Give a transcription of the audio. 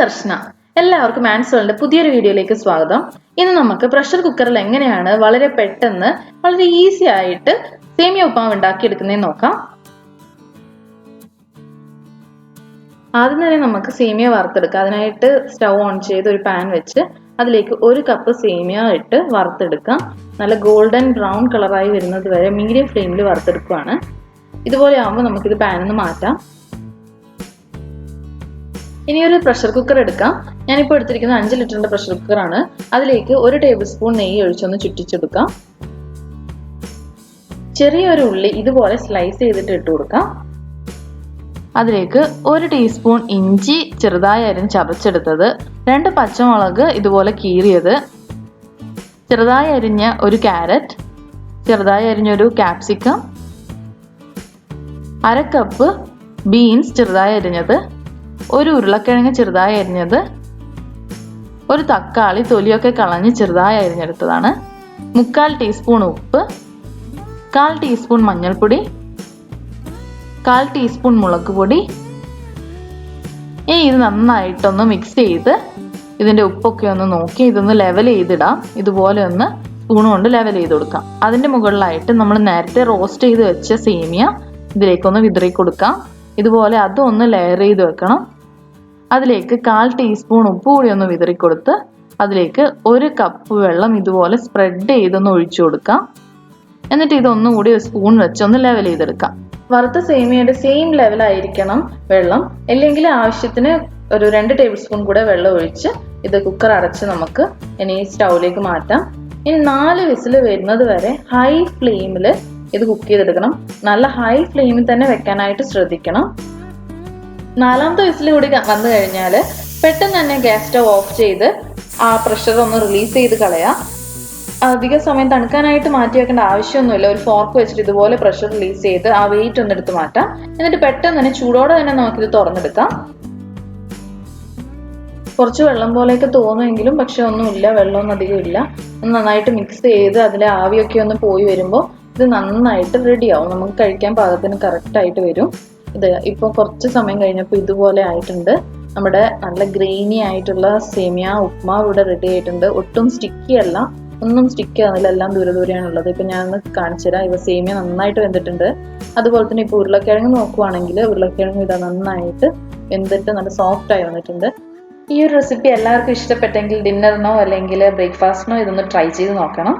ദർശന. എല്ലാവർക്കും ആൻസോളിന്റെ പുതിയൊരു വീഡിയോയിലേക്ക് സ്വാഗതം. ഇന്ന് നമുക്ക് പ്രഷർ കുക്കറിൽ എങ്ങനെയാണ് വളരെ പെട്ടെന്ന് വളരെ ഈസി ആയിട്ട് സേമിയ ഉപ്മാവ് ഉണ്ടാക്കിയെടുക്കുന്നതെന്ന് നോക്കാം. ആദ്യം തന്നെ നമുക്ക് സേമിയ വറുത്തെടുക്കാം. അതിനായിട്ട് സ്റ്റൗ ഓൺ ചെയ്ത് ഒരു പാൻ വെച്ച് അതിലേക്ക് 1 കപ്പ് സേമിയ ഇട്ട് വറുത്തെടുക്കാം. നല്ല ഗോൾഡൻ ബ്രൗൺ കളറായി വരുന്നത് വരെ മീഡിയം ഫ്ലെയിമിൽ വറുത്തെടുക്കുകയാണ്. ഇതുപോലെ ആകുമ്പോൾ നമുക്കിത് പാനിൽ നിന്ന് മാറ്റാം. ഇനി ഒരു പ്രഷർ കുക്കർ എടുക്കാം. ഞാനിപ്പോൾ എടുത്തിരിക്കുന്നത് 5 ലിറ്ററിന്റെ പ്രഷർ കുക്കറാണ്. അതിലേക്ക് 1 ടേബിൾ സ്പൂൺ നെയ്യ് ഒഴിച്ചൊന്ന് ചുറ്റിച്ചെടുക്കാം. ചെറിയൊരു ഉള്ളി ഇതുപോലെ സ്ലൈസ് ചെയ്തിട്ട് ഇട്ട് കൊടുക്കാം. അതിലേക്ക് 1 ടീസ്പൂൺ ഇഞ്ചി ചെറുതായി അരിഞ്ഞ് ചതച്ചെടുത്തത്, 2 പച്ചമുളക് ഇതുപോലെ കീറിയത്, ചെറുതായി അരിഞ്ഞ ഒരു ക്യാരറ്റ്, ചെറുതായി അരിഞ്ഞൊരു ക്യാപ്സിക്കം, 1/2 കപ്പ് ബീൻസ് ചെറുതായി അരിഞ്ഞത്, 1 ഉരുളക്കിഴങ്ങ് ചെറുതായി അരിഞ്ഞത്, 1 തക്കാളി തൊലിയൊക്കെ കളഞ്ഞ് ചെറുതായി അരിഞ്ഞെടുത്തതാണ്, 3/4 ടീസ്പൂൺ ഉപ്പ്, 1/4 ടീസ്പൂൺ മഞ്ഞൾപ്പൊടി, 1/4 ടീസ്പൂൺ മുളക് പൊടി. ഇനി ഇത് നന്നായിട്ടൊന്ന് മിക്സ് ചെയ്ത് ഇതിൻ്റെ ഉപ്പൊക്കെ ഒന്ന് നോക്കി ഇതൊന്ന് ലെവൽ ചെയ്തിടാം. ഇതുപോലെ ഒന്ന് സ്പൂൺ കൊണ്ട് ലെവൽ ചെയ്ത് കൊടുക്കാം. അതിൻ്റെ മുകളിലായിട്ട് നമ്മൾ നേരത്തെ റോസ്റ്റ് ചെയ്ത് വെച്ച സേമിയ ഇതിലേക്കൊന്ന് വിതറി കൊടുക്കാം. ഇതുപോലെ അതും ഒന്ന് ലെയർ ചെയ്ത് വെക്കണം. അതിലേക്ക് 1/4 ടീസ്പൂൺ ഉപ്പ് കൂടി ഒന്ന് വിതറി കൊടുത്ത് അതിലേക്ക് 1 കപ്പ് വെള്ളം ഇതുപോലെ സ്പ്രെഡ് ചെയ്തൊന്ന് ഒഴിച്ചു കൊടുക്കാം. എന്നിട്ട് ഇതൊന്നും കൂടി ഒരു സ്പൂൺ വെച്ചൊന്ന് ലെവൽ ചെയ്തെടുക്കാം. വറുത്ത സേമിയയുടെ സെയിം ലെവലായിരിക്കണം വെള്ളം. അല്ലെങ്കിൽ ആവശ്യത്തിന് ഒരു 2 ടേബിൾ സ്പൂൺ കൂടെ വെള്ളം ഒഴിച്ച് ഇത് കുക്കർ അടച്ച് നമുക്ക് ഇനി സ്റ്റൗവിലേക്ക് മാറ്റാം. ഇനി 4 വിസിൽ വരുന്നത് വരെ ഹൈ ഫ്ലെയിമിൽ ഇത് കുക്ക് ചെയ്തെടുക്കണം. നല്ല ഹൈ ഫ്ലെയിമിൽ തന്നെ വെക്കാനായിട്ട് ശ്രദ്ധിക്കണം. 4ാമത്തെ വിസിൽ കൂടി വന്നു കഴിഞ്ഞാൽ പെട്ടെന്ന് തന്നെ ഗ്യാസ് സ്റ്റവ് ഓഫ് ചെയ്ത് ആ പ്രഷർ ഒന്ന് റിലീസ് ചെയ്ത് കളയാം. അധിക സമയം തണുക്കാനായിട്ട് മാറ്റി വെക്കേണ്ട ആവശ്യമൊന്നുമില്ല. ഒരു ഫോർക്ക് വെച്ചിട്ട് ഇതുപോലെ പ്രഷർ റിലീസ് ചെയ്ത് ആ വെയിറ്റ് ഒന്ന് എടുത്ത് മാറ്റാം. എന്നിട്ട് പെട്ടെന്ന് തന്നെ ചൂടോടെ തന്നെ നമുക്കിത് തുറന്നെടുക്കാം. കുറച്ച് വെള്ളം പോലെയൊക്കെ തോന്നുമെങ്കിലും പക്ഷെ ഒന്നുമില്ല, വെള്ളമൊന്നും അധികം ഇല്ല. ഒന്ന് നന്നായിട്ട് മിക്സ് ചെയ്ത് അതിലെ ആവിയൊക്കെ ഒന്ന് പോയി വരുമ്പോൾ ഇത് നന്നായിട്ട് റെഡിയാവും. നമുക്ക് കഴിക്കാൻ പാകത്തിന് കറക്റ്റായിട്ട് വരും. ഇത് ഇപ്പോൾ കുറച്ച് സമയം കഴിഞ്ഞപ്പോൾ ഇതുപോലെ ആയിട്ടുണ്ട്. നമ്മുടെ നല്ല ഗ്രെയിനി ആയിട്ടുള്ള സേമിയ ഉപ്മാവ് ഇവിടെ റെഡി ആയിട്ടുണ്ട്. ഒട്ടും സ്റ്റിക്കി അല്ല, ഒന്നും സ്റ്റിക്ക് ആകുന്നില്ല, എല്ലാം ദൂരെ ദൂരെയാണുള്ളത്. ഇപ്പം ഞാനൊന്ന് കാണിച്ചു തരാം. ഇവ സേമിയ നന്നായിട്ട് വെന്തിട്ടുണ്ട്. അതുപോലെ തന്നെ ഇപ്പോൾ ഉരുളക്കിഴങ്ങ് നോക്കുവാണെങ്കിൽ ഉരുളക്കിഴങ്ങ് ഇതാ നന്നായിട്ട് വെന്തിട്ട് നല്ല സോഫ്റ്റ് ആയി വന്നിട്ടുണ്ട്. ഈ ഒരു റെസിപ്പി എല്ലാവർക്കും ഇഷ്ടപ്പെട്ടെങ്കിൽ ഡിന്നറിനോ അല്ലെങ്കിൽ ബ്രേക്ക്ഫാസ്റ്റിനോ ഇതൊന്ന് ട്രൈ ചെയ്ത് നോക്കണം.